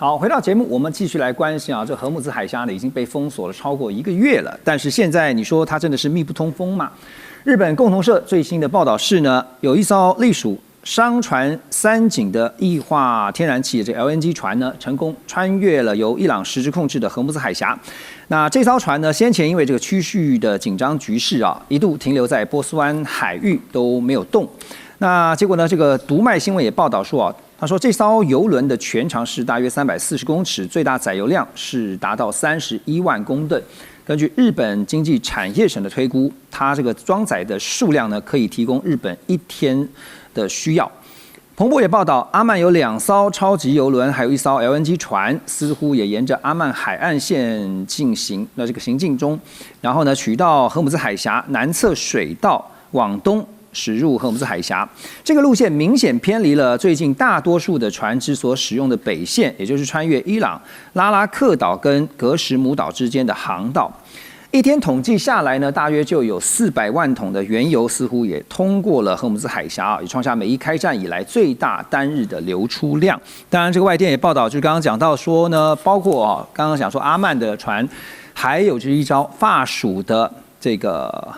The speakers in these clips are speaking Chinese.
好，回到节目，我们继续来关心啊，这荷姆兹海峡呢已经被封锁了超过1个月了，但是现在你说它真的是密不通风吗？日本共同社最新的报道是呢，有一艘隶属商船三井的液化天然气这 LNG 船呢，成功穿越了由伊朗实质控制的荷姆兹海峡。那这艘船呢，先前因为这个区域的紧张局势啊，一度停留在波斯湾海域都没有动。那结果呢，这个读卖新闻也报道说啊，他说这艘邮轮的全长是大约340公尺，最大载油量是达到31万公吨。根据日本经济产业省的推估，它这个装载的数量呢，可以提供日本1天的需要。彭博也报道，阿曼有2艘超级邮轮，还有1艘 LNG 船，似乎也沿着阿曼海岸线进行这个行进中，然后呢，取到荷姆兹海峡南侧水道往东驶入荷姆兹海峡。这个路线明显偏离了最近大多数的船只所使用的北线，也就是穿越伊朗拉拉克岛跟格什姆岛之间的航道。一天统计下来呢，大约就有400万桶的原油似乎也通过了荷姆兹海峡，也创下美伊开战以来最大单日的流出量。当然，这个外电也报道，就是刚刚讲到说呢，包括刚刚讲说阿曼的船，还有就是一艘法属的这个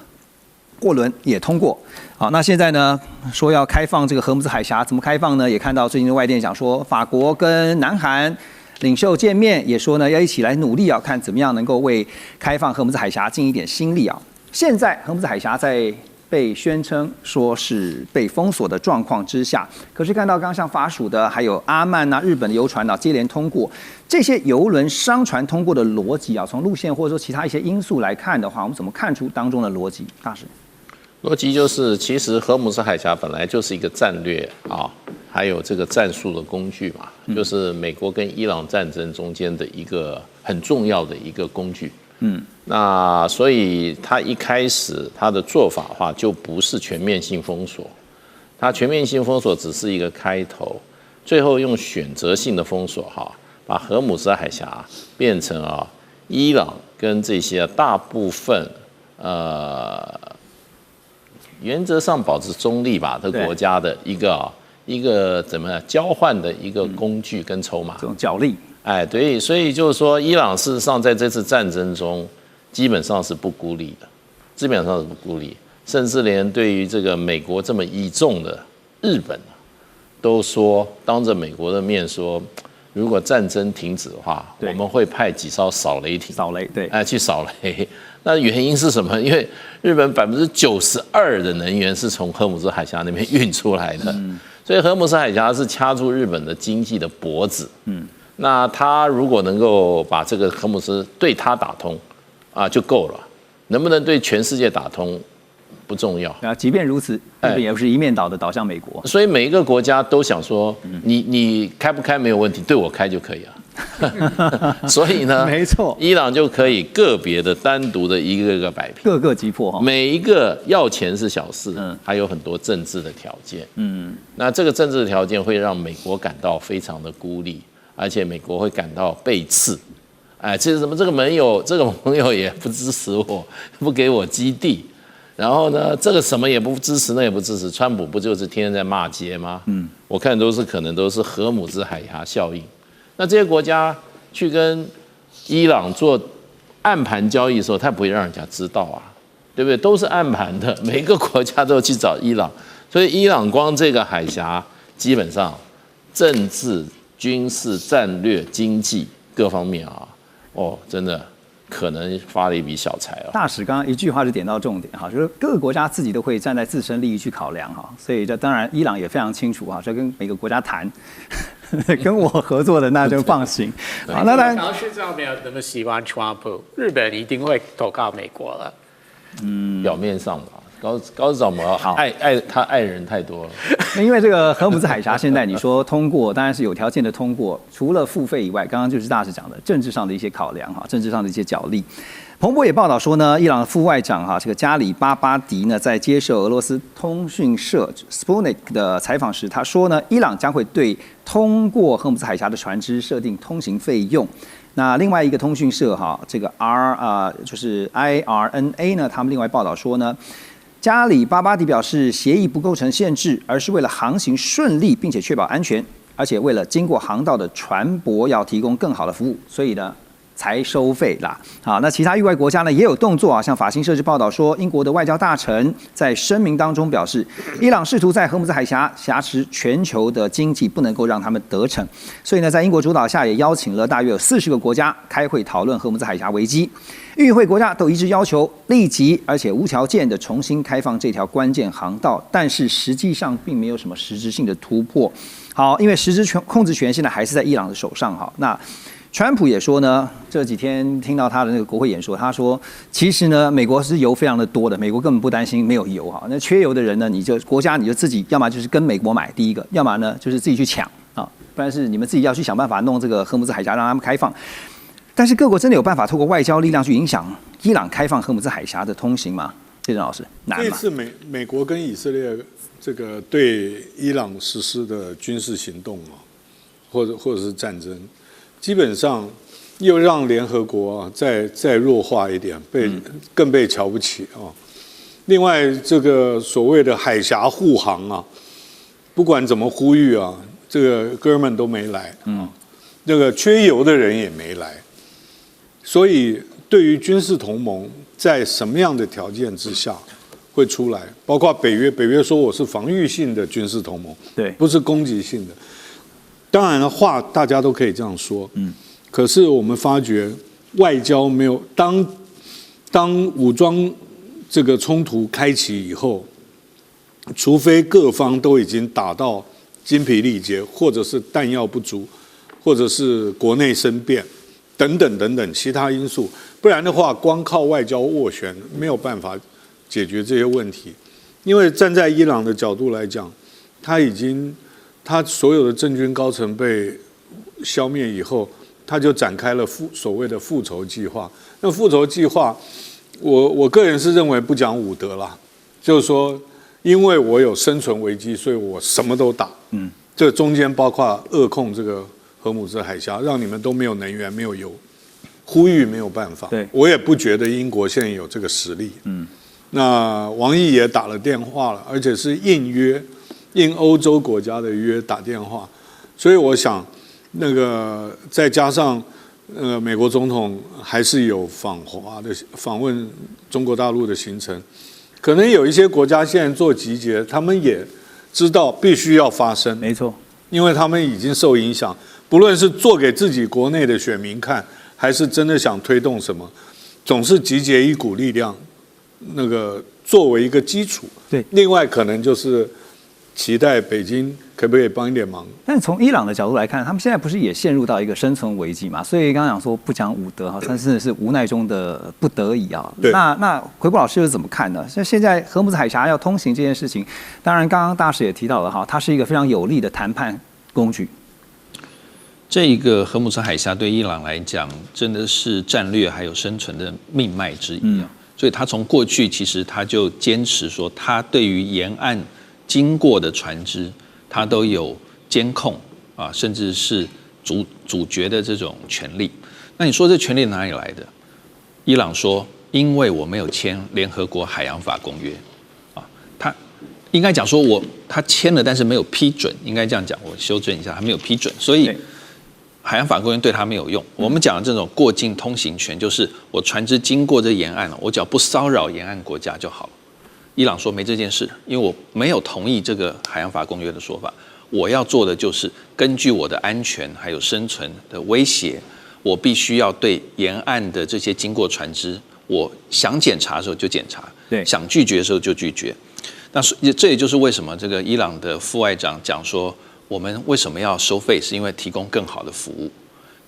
货轮也通过。好，那现在呢说要开放这个荷姆兹海峡，怎么开放呢？也看到最近的外电讲说，法国跟南韩领袖见面，也说呢要一起来努力啊，看怎么样能够为开放荷姆兹海峡尽一点心力啊。现在荷姆兹海峡在被宣称说是被封锁的状况之下，可是看到刚刚像法属的，还有阿曼啊、日本的游船接连通过，这些邮轮商船通过的逻辑啊，从路线或者说其他一些因素来看的话，我们怎么看出当中的逻辑？大师，逻辑就是，其实荷姆斯海峡本来就是一个战略啊，还有这个战术的工具嘛，就是美国跟伊朗战争中间的一个很重要的一个工具。那所以他一开始他的做法的话，就不是全面性封锁，他全面性封锁只是一个开头，最后用选择性的封锁哈，把荷姆斯海峡变成伊朗跟这些大部分原则上保持中立吧的国家的一个怎么样交换的一个工具跟筹码，这种角力。哎，对，所以就是说，伊朗事实上在这次战争中基本上是不孤立的，基本上是不孤立，甚至连对于这个美国这么倚重的日本都说，当着美国的面说，如果战争停止的话，我们会派几艘扫雷艇，去扫雷。那原因是什么？因为日本92%的能源是从荷姆斯海峡那边运出来的，所以荷姆斯海峡是掐住日本的经济的脖子。那他如果能够把这个荷姆斯对他打通就够了，能不能对全世界打通不重要。即便如此，日本也不是一面倒的倒向美国，所以每一个国家都想说，你开不开没有问题，对我开就可以了。所以呢，没错，伊朗就可以个别的、单独的一个个摆平，各个击破。每一个要钱是小事，还有很多政治的条件。那这个政治的条件会让美国感到非常的孤立，而且美国会感到背刺。这是什么？这个盟友也不支持我，不给我基地。然后呢，这个什么也不支持，那也不支持。川普不就是天天在骂街吗？我看可能都是荷姆兹海峡效应。那这些国家去跟伊朗做暗盘交易的时候，他不会让人家知道对不对？都是暗盘的，每个国家都去找伊朗，所以伊朗光这个海峡，基本上政治、军事、战略、经济各方面真的可能发了一笔小财。大使刚刚一句话就点到重点就是各个国家自己都会站在自身利益去考量所以这当然伊朗也非常清楚这跟每个国家谈。跟我合作的那就放心。好，那当然是这样，没有那么喜欢川普，日本一定会投靠美国了。表面上吧，高市长他爱人太多了。因为这个荷姆兹海峡现在你说通过，当然是有条件的通过，除了付费以外，刚刚就是大使讲的政治上的一些考量政治上的一些角力。彭博也报道说呢，伊朗的副外长这个加里巴巴迪呢，在接受俄罗斯通讯社 Sputnik 的采访时，他说呢，伊朗将会对通过荷姆兹海峡的船只设定通行费用。那另外一个通讯社这个就是 IRNA 呢，他们另外报道说呢，加里巴巴迪表示，协议不构成限制，而是为了航行顺利并且确保安全。而且为了经过航道的船舶要提供更好的服务，所以呢才收费啦。好，那其他域外国家呢也有动作啊，像法新社就报道说，英国的外交大臣在声明当中表示，伊朗试图在荷姆兹海峡挟持全球的经济，不能够让他们得逞。所以呢，在英国主导下，也邀请了大约有40个国家开会讨论荷姆兹海峡危机。与会国家都一致要求立即而且无条件的重新开放这条关键航道，但是实际上并没有什么实质性的突破。好，因为实质控制权现在还是在伊朗的手上。好，那川普也说呢，这几天听到他的那个国会演说，他说，其实呢，美国是油非常的多的，美国根本不担心没有油哈。那缺油的人呢，国家你就自己，要么就是跟美国买第一个，要么呢就是自己去抢啊，不然是你们自己要去想办法弄这个荷姆兹海峡让他们开放。但是各国真的有办法透过外交力量去影响伊朗开放荷姆兹海峡的通行吗？谢正老师，难吗？这次美国跟以色列这个对伊朗实施的军事行动啊，或者是战争，基本上又让联合国啊再弱化一点，更被瞧不起啊。另外，这个所谓的海峡护航啊，不管怎么呼吁啊，这个哥们都没来，这个缺油的人也没来。所以，对于军事同盟在什么样的条件之下会出来，包括北约说我是防御性的军事同盟，对，不是攻击性的。当然的话，大家都可以这样说，可是我们发觉外交没有当武装这个冲突开启以后，除非各方都已经打到精疲力竭，或者是弹药不足，或者是国内生变。等等其他因素，不然的话，光靠外交斡旋没有办法解决这些问题。因为站在伊朗的角度来讲，他所有的政军高层被消灭以后，他就展开了所谓的复仇计划。那复仇计划，我个人是认为不讲武德啦，就是说，因为我有生存危机，所以我什么都打。这中间包括扼控这个荷姆兹海峡，让你们都没有能源、没有油，呼吁没有办法。对，我也不觉得英国现在有这个实力。那王毅也打了电话了，而且是应欧洲国家的约打电话，所以我想，那个再加上美国总统还是有访问中国大陆的行程，可能有一些国家现在做集结，他们也知道必须要发生。没错，因为他们已经受影响。不论是做给自己国内的选民看，还是真的想推动什么，总是集结一股力量，那个作为一个基础。对，另外可能就是期待北京可不可以帮一点忙。但从伊朗的角度来看，他们现在不是也陷入到一个生存危机嘛？所以刚刚讲说不讲武德哈，但是无奈中的不得已啊。那奎波老师又怎么看呢？现在荷姆兹海峡要通行这件事情，当然刚刚大使也提到了哈，它是一个非常有利的谈判工具。这一个荷姆斯海峡对伊朗来讲，真的是战略还有生存的命脉之一啊。所以他从过去其实他就坚持说，他对于沿岸经过的船只，他都有监控啊，甚至是主决的这种权利。那你说这权利哪里来的？伊朗说，因为我没有签联合国海洋法公约啊，他应该讲说他签了，但是没有批准，应该这样讲，我修正一下，他没有批准，所以海洋法公约对他没有用。我们讲的这种过境通行权，就是我船只经过这沿岸了，我只要不骚扰沿岸国家就好了。伊朗说没这件事，因为我没有同意这个海洋法公约的说法。我要做的就是根据我的安全还有生存的威胁，我必须要对沿岸的这些经过船只，我想检查的时候就检查，对，想拒绝的时候就拒绝。那这也就是为什么这个伊朗的副外长讲说，我们为什么要收费，是因为提供更好的服务。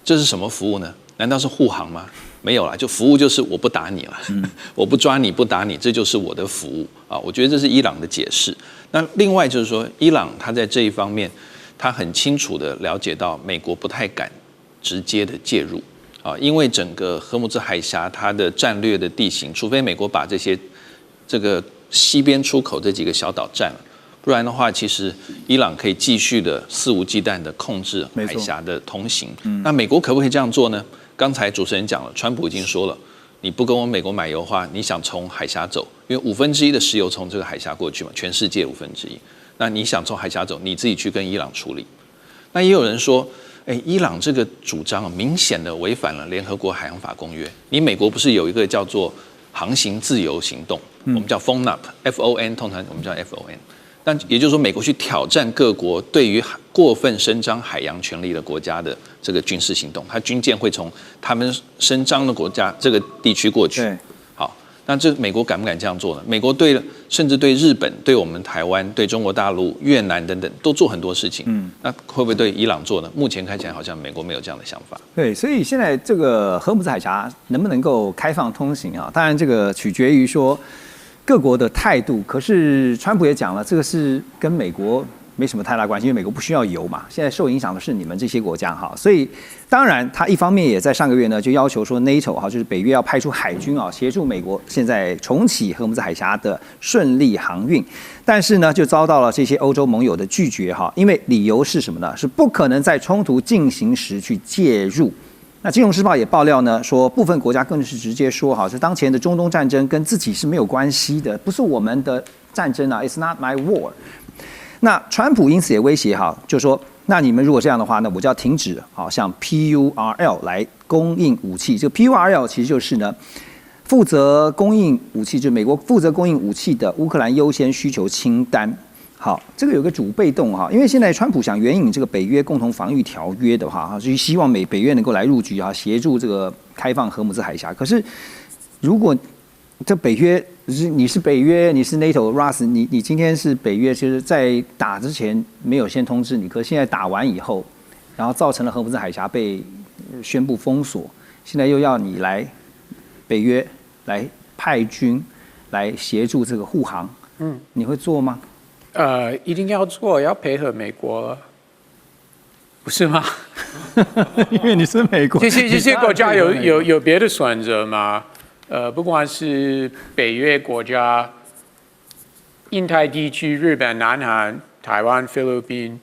这是什么服务呢？难道是护航吗？没有啦，就服务就是我不打你了，我不抓你不打你，这就是我的服务啊。我觉得这是伊朗的解释。那另外就是说，伊朗他在这一方面，他很清楚的了解到美国不太敢直接的介入啊，因为整个荷姆兹海峡它的战略的地形，除非美国把这个西边出口这几个小岛占了，不然的话，其实伊朗可以继续的肆无忌惮的控制海峡的通行。那美国可不可以这样做呢？刚才主持人讲了，川普已经说了，你不跟我美国买油的话，你想从海峡走，因为1/5的石油从这个海峡过去嘛，全世界1/5。那你想从海峡走，你自己去跟伊朗处理。那也有人说，伊朗这个主张明显的违反了联合国海洋法公约。你美国不是有一个叫做航行自由行动，我们叫 FONUP，FON 通常我们叫 FON。但也就是说，美国去挑战各国对于过分伸张海洋权利的国家的这个军事行动，它军舰会从他们伸张的国家这个地区过去。好，那这美国敢不敢这样做呢？美国甚至对日本、对我们台湾、对中国大陆、越南等等都做很多事情。那会不会对伊朗做呢？目前看起来好像美国没有这样的想法。对，所以现在这个荷姆兹海峡能不能够开放通行啊？当然，这个取决于说各国的态度。可是川普也讲了，这个是跟美国没什么太大关系，因为美国不需要油嘛。现在受影响的是你们这些国家哈。所以当然，他一方面也在上个月呢，就要求说 NATO 哈，就是北约要派出海军啊，协助美国现在重启荷姆兹海峡的顺利航运。但是呢，就遭到了这些欧洲盟友的拒绝哈，因为理由是什么呢？是不可能在冲突进行时去介入。那《金融时报》也爆料呢，说部分国家更是直接说，哈，是当前的中东战争跟自己是没有关系的，不是我们的战争啊 ，It's not my war。那川普因此也威胁哈，就说，那你们如果这样的话，那我就要停止，好，像 PURL 来供应武器。这个 PURL 其实就是呢，负责供应武器，就是美国负责供应武器的乌克兰优先需求清单。好，这个有个主被动哈，因为现在川普想援引这个北约共同防御条约的话，就是希望北约能够来入局啊，协助这个开放荷姆兹海峡。可是如果这北约你是北约，你是 NATO、RUS， 你今天是北约，就是在打之前没有先通知你，可是现在打完以后，然后造成了荷姆兹海峡被宣布封锁，现在又要你来北约来派军来协助这个护航，你会做吗？一定要做，要配合美国，不是吗？因为你是美国，这些国家有别的选择吗？不管是北约国家、印太地区、日本、南韩、台湾、菲律宾、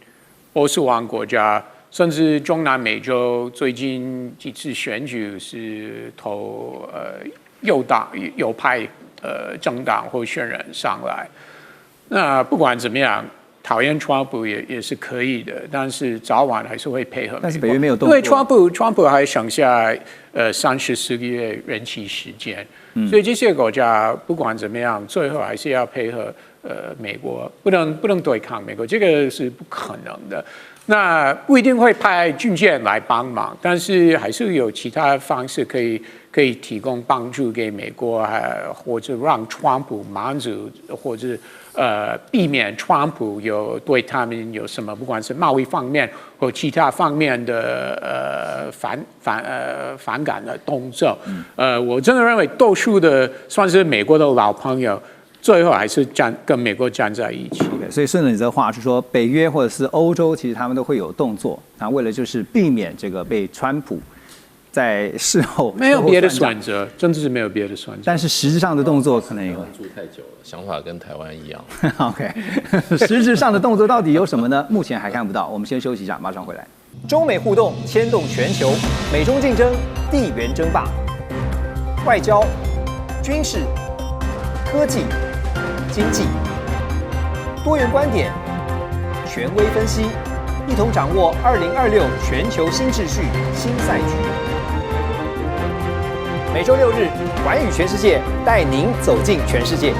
欧斯王国家，甚至中南美洲，最近几次选举是投右派政党候选人上来。那不管怎么样，讨厌川普也是可以的，但是早晚还是会配合美国。但是北约没有动作，因为川普还剩下34个月任期时间，所以这些国家不管怎么样，最后还是要配合美国，不能对抗美国，这个是不可能的。那不一定会派军舰来帮忙，但是还是有其他方式可以提供帮助给美国，或者让川普满足，或者避免川普有对他们有什么，不管是贸易方面或其他方面的反感的动作。我真的认为多数的算是美国的老朋友，最后还是跟美国站在一起。所以顺着你这话是说，北约或者是欧洲，其实他们都会有动作，啊，为了就是避免这个被川普在事后没有别的选择，真的是没有别的选择。但是实质上的动作可能有住太久了，想法跟台湾一样。OK， 实质上的动作到底有什么呢？目前还看不到。我们先休息一下，马上回来。中美互动牵动全球，美中竞争，地缘争霸，外交、军事、科技、经济，多元观点，权威分析，一同掌握2026全球新秩序、新赛局。每周6日，寰宇全世界带您走进全世界。